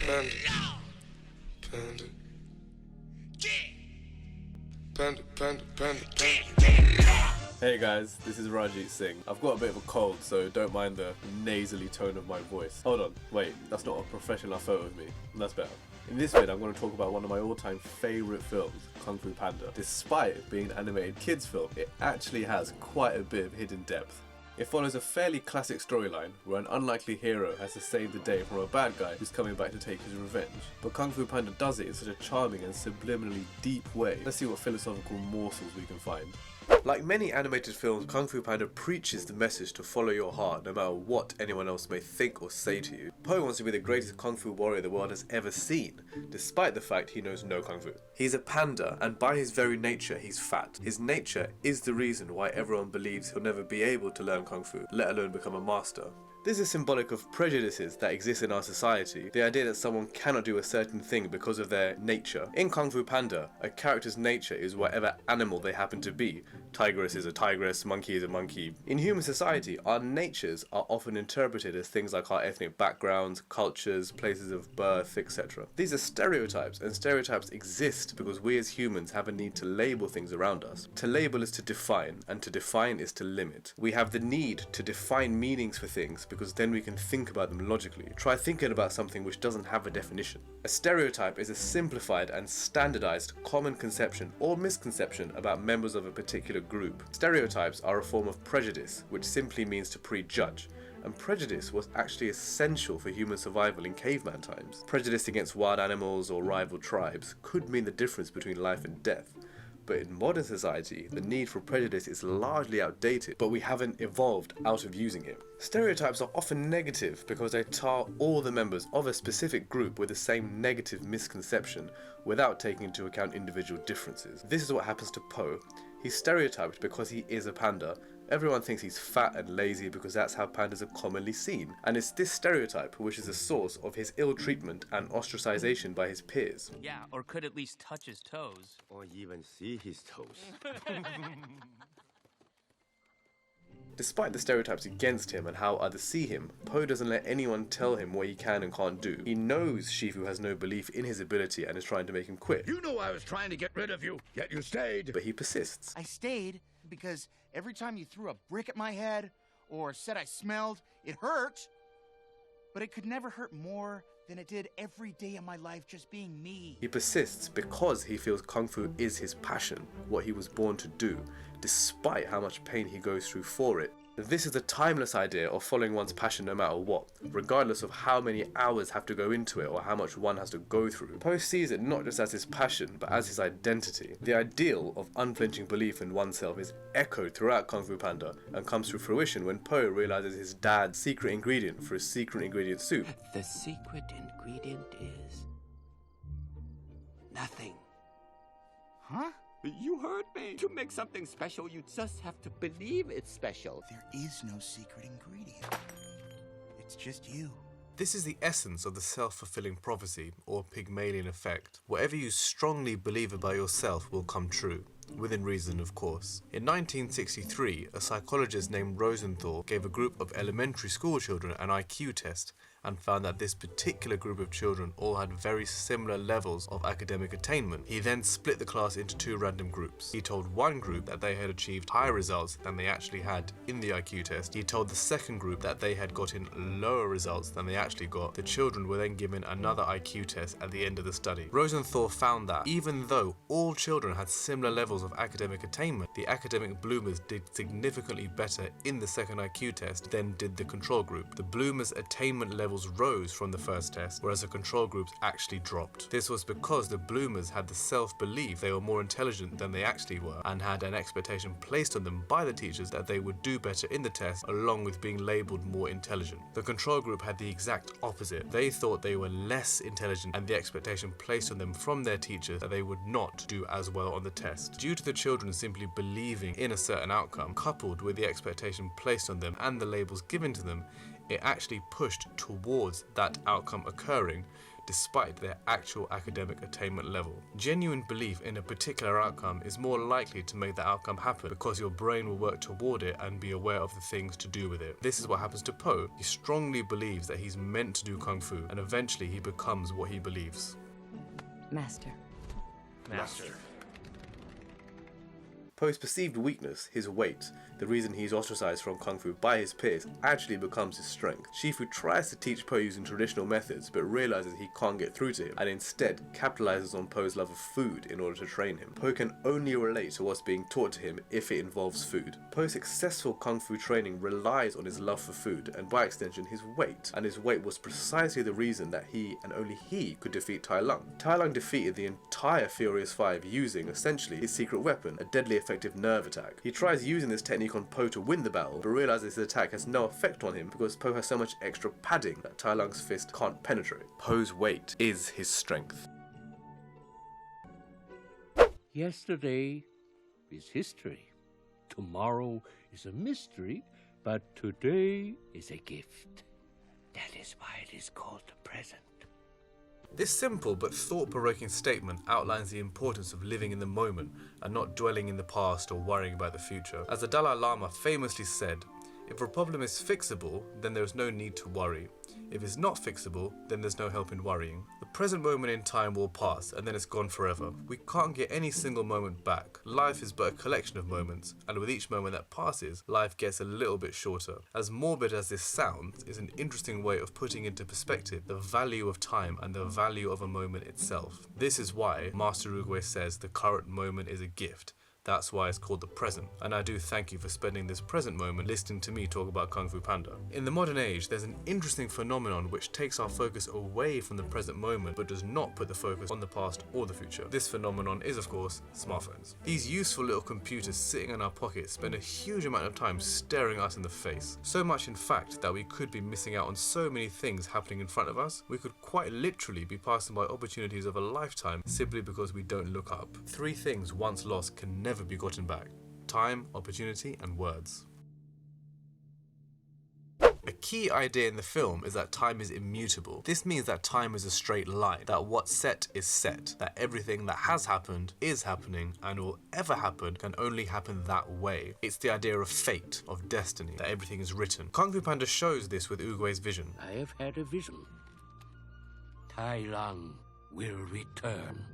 Panda. Panda. Panda, panda, panda, panda. Hey guys, this is Rajit Singh. I've got a bit of a cold, so don't mind the nasally tone of my voice. Hold on, wait, that's not a professional photo of me. That's better. In this vid, I'm going to talk about one of my all-time favourite films, Kung Fu Panda. Despite it being an animated kids film, it actually has quite a bit of hidden depth. It follows a fairly classic storyline where an unlikely hero has to save the day from a bad guy who's coming back to take his revenge. But Kung Fu Panda does it in such a charming and subliminally deep way. Let's see what philosophical morsels we can find. Like many animated films, Kung Fu Panda preaches the message to follow your heart no matter what anyone else may think or say to you. Po wants to be the greatest Kung Fu warrior the world has ever seen, despite the fact he knows no Kung Fu. He's a panda, and by his very nature he's fat. His nature is the reason why everyone believes he'll never be able to learn Kung Fu, let alone become a master. This is symbolic of prejudices that exist in our society, the idea that someone cannot do a certain thing because of their nature. In Kung Fu Panda, a character's nature is whatever animal they happen to be. Tigress is a tigress, monkey is a monkey. In human society, our natures are often interpreted as things like our ethnic backgrounds, cultures, places of birth, etc. These are stereotypes, and stereotypes exist because we as humans have a need to label things around us. To label is to define, and to define is to limit. We have the need to define meanings for things because then we can think about them logically. Try thinking about something which doesn't have a definition. A stereotype is a simplified and standardized common conception or misconception about members of a particular group. Stereotypes are a form of prejudice, which simply means to prejudge. And prejudice was actually essential for human survival in caveman times. Prejudice against wild animals or rival tribes could mean the difference between life and death. But in modern society, the need for prejudice is largely outdated, but we haven't evolved out of using it. Stereotypes are often negative because they tar all the members of a specific group with the same negative misconception without taking into account individual differences. This is what happens to Po. He's stereotyped because he is a panda. Everyone thinks he's fat and lazy because that's how pandas are commonly seen. And it's this stereotype which is the source of his ill treatment and ostracization by his peers. Yeah, or could at least touch his toes. Or even see his toes. Despite the stereotypes against him and how others see him, Po doesn't let anyone tell him what he can and can't do. He knows Shifu has no belief in his ability and is trying to make him quit. You knew I was trying to get rid of you, yet you stayed. But he persists. I stayed because every time you threw a brick at my head or said I smelled, it hurt. But it could never hurt more than it did every day of my life just being me. He persists because he feels Kung Fu is his passion, what he was born to do, despite how much pain he goes through for it. This is the timeless idea of following one's passion no matter what, regardless of how many hours have to go into it or how much one has to go through. Po sees it not just as his passion, but as his identity. The ideal of unflinching belief in oneself is echoed throughout Kung Fu Panda and comes to fruition when Po realizes his dad's secret ingredient for his secret ingredient soup. The secret ingredient is nothing. Huh? You heard me. To make something special, you just have to believe it's special. There is no secret ingredient. It's just you. This is the essence of the self-fulfilling prophecy, or Pygmalion effect. Whatever you strongly believe about yourself will come true. Within reason, of course. In 1963, a psychologist named Rosenthal gave a group of elementary school children an IQ test and found that this particular group of children all had very similar levels of academic attainment. He then split the class into two random groups. He told one group that they had achieved higher results than they actually had in the IQ test. He told the second group that they had gotten lower results than they actually got. The children were then given another IQ test at the end of the study. Rosenthal found that even though all children had similar levels of academic attainment, the academic bloomers did significantly better in the second IQ test than did the control group. The bloomers' attainment levels rose from the first test, whereas the control groups actually dropped. This was because the bloomers had the self-belief they were more intelligent than they actually were, and had an expectation placed on them by the teachers that they would do better in the test, along with being labelled more intelligent. The control group had the exact opposite. They thought they were less intelligent, and the expectation placed on them from their teachers that they would not do as well on the test. Due to the children simply believing in a certain outcome, coupled with the expectation placed on them and the labels given to them, it actually pushed towards that outcome occurring, despite their actual academic attainment level. Genuine belief in a particular outcome is more likely to make that outcome happen because your brain will work toward it and be aware of the things to do with it. This is what happens to Po. He strongly believes that he's meant to do Kung Fu, and eventually he becomes what he believes. Master. Master. Po's perceived weakness, his weight, the reason he's ostracized from Kung Fu by his peers, actually becomes his strength. Shifu tries to teach Po using traditional methods, but realizes he can't get through to him, and instead capitalizes on Po's love of food in order to train him. Po can only relate to what's being taught to him if it involves food. Po's successful Kung Fu training relies on his love for food, and by extension his weight, and his weight was precisely the reason that he, and only he, could defeat Tai Lung. Tai Lung defeated the entire Furious Five using, essentially, his secret weapon, a deadly effective nerve attack. He tries using this technique on Po to win the battle, but realizes his attack has no effect on him because Po has so much extra padding that Tai Lung's fist can't penetrate. Po's weight is his strength. Yesterday is history. Tomorrow is a mystery, but today is a gift. That is why it is called the present. This simple but thought-provoking statement outlines the importance of living in the moment and not dwelling in the past or worrying about the future. As the Dalai Lama famously said, if a problem is fixable, then there is no need to worry. If it's not fixable, then there's no help in worrying. The present moment in time will pass, and then it's gone forever. We can't get any single moment back. Life is but a collection of moments, and with each moment that passes, life gets a little bit shorter. As morbid as this sounds, is an interesting way of putting into perspective the value of time and the value of a moment itself. This is why Master Oogway says the current moment is a gift. That's why it's called the present, and I do thank you for spending this present moment listening to me talk about Kung Fu Panda. In the modern age, there's an interesting phenomenon which takes our focus away from the present moment but does not put the focus on the past or the future. This phenomenon is, of course, smartphones. These useful little computers sitting in our pockets spend a huge amount of time staring us in the face. So much, in fact, that we could be missing out on so many things happening in front of us. We could quite literally be passing by opportunities of a lifetime simply because we don't look up. 3 things once lost can never be gotten back: time, opportunity, and words. A key idea in the film is that time is immutable. This means that time is a straight line, that what's set is set, that everything that has happened is happening and will ever happen can only happen that way. It's the idea of fate, of destiny, that everything is written. Kung Fu Panda shows this with Oogway's vision. I have had a vision. Tai Lung will return.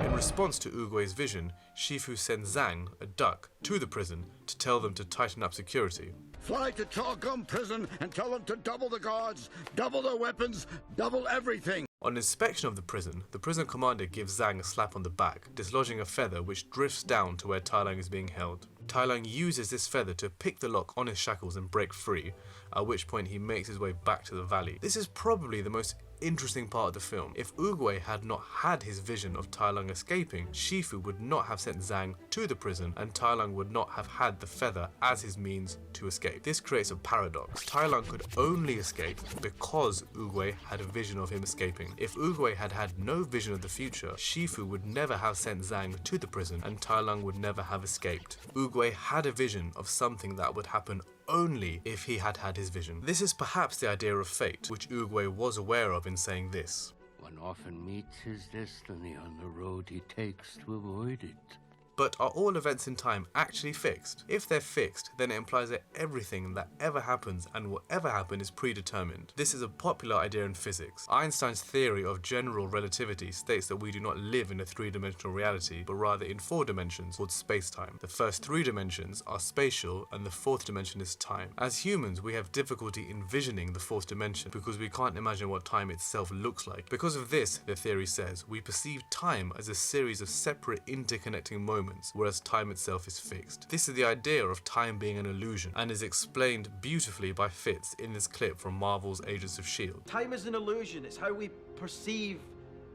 In response to Oogway's vision, Shifu sends Zhang, a duck, to the prison to tell them to tighten up security. Fly to Chalcom prison and tell them to double the guards, double their weapons, double everything. On inspection of the prison commander gives Zhang a slap on the back, dislodging a feather which drifts down to where Tai Lung is being held. Tai Lung uses this feather to pick the lock on his shackles and break free, at which point he makes his way back to the valley. This is probably the most interesting part of the film. If Oogway had not had his vision of Tai Lung escaping, Shifu would not have sent Zhang to the prison and Tai Lung would not have had the feather as his means to escape. This creates a paradox. Tai Lung could only escape because Oogway had a vision of him escaping. If Oogway had had no vision of the future, Shifu would never have sent Zhang to the prison and Tai Lung would never have escaped. Oogway had a vision of something that would happen only if he had had his vision. This is perhaps the idea of fate, which Oogway was aware of in saying this. One often meets his destiny on the road he takes to avoid it. But are all events in time actually fixed? If they're fixed, then it implies that everything that ever happens and will ever happen is predetermined. This is a popular idea in physics. Einstein's theory of general relativity states that we do not live in a 3-dimensional reality, but rather in 4 dimensions called space-time. The first 3 dimensions are spatial and the 4th dimension is time. As humans, we have difficulty envisioning the 4th dimension because we can't imagine what time itself looks like. Because of this, the theory says, we perceive time as a series of separate interconnecting moments, whereas time itself is fixed. This is the idea of time being an illusion and is explained beautifully by Fitz in this clip from Marvel's Agents of S.H.I.E.L.D. Time is an illusion. It's how we perceive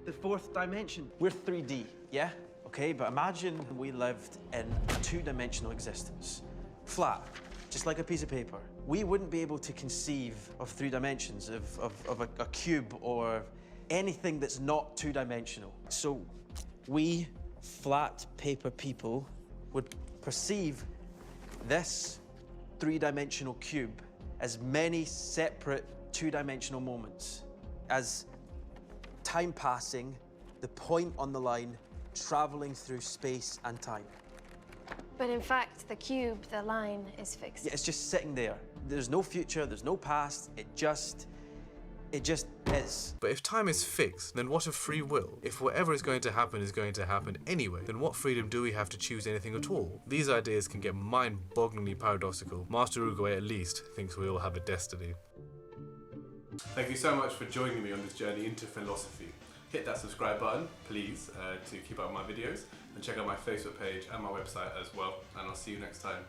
the 4th dimension. We're 3D, yeah? Okay, but imagine we lived in a 2-dimensional existence. Flat, just like a piece of paper. We wouldn't be able to conceive of 3 dimensions, of a cube or anything that's not 2-dimensional. So we flat paper people would perceive this 3-dimensional cube as many separate two-dimensional moments as time passing, the point on the line, traveling through space and time. But in fact, the cube, the line, is fixed. Yeah, it's just sitting there. There's no future, there's no past, it just is. But if time is fixed, then what of free will? If whatever is going to happen anyway, then what freedom do we have to choose anything at all? These ideas can get mind-bogglingly paradoxical. Master Uruguay at least thinks we all have a destiny. Thank you so much for joining me on this journey into philosophy. Hit that subscribe button, please, to keep up with my videos, and check out my Facebook page and my website as well, and I'll see you next time.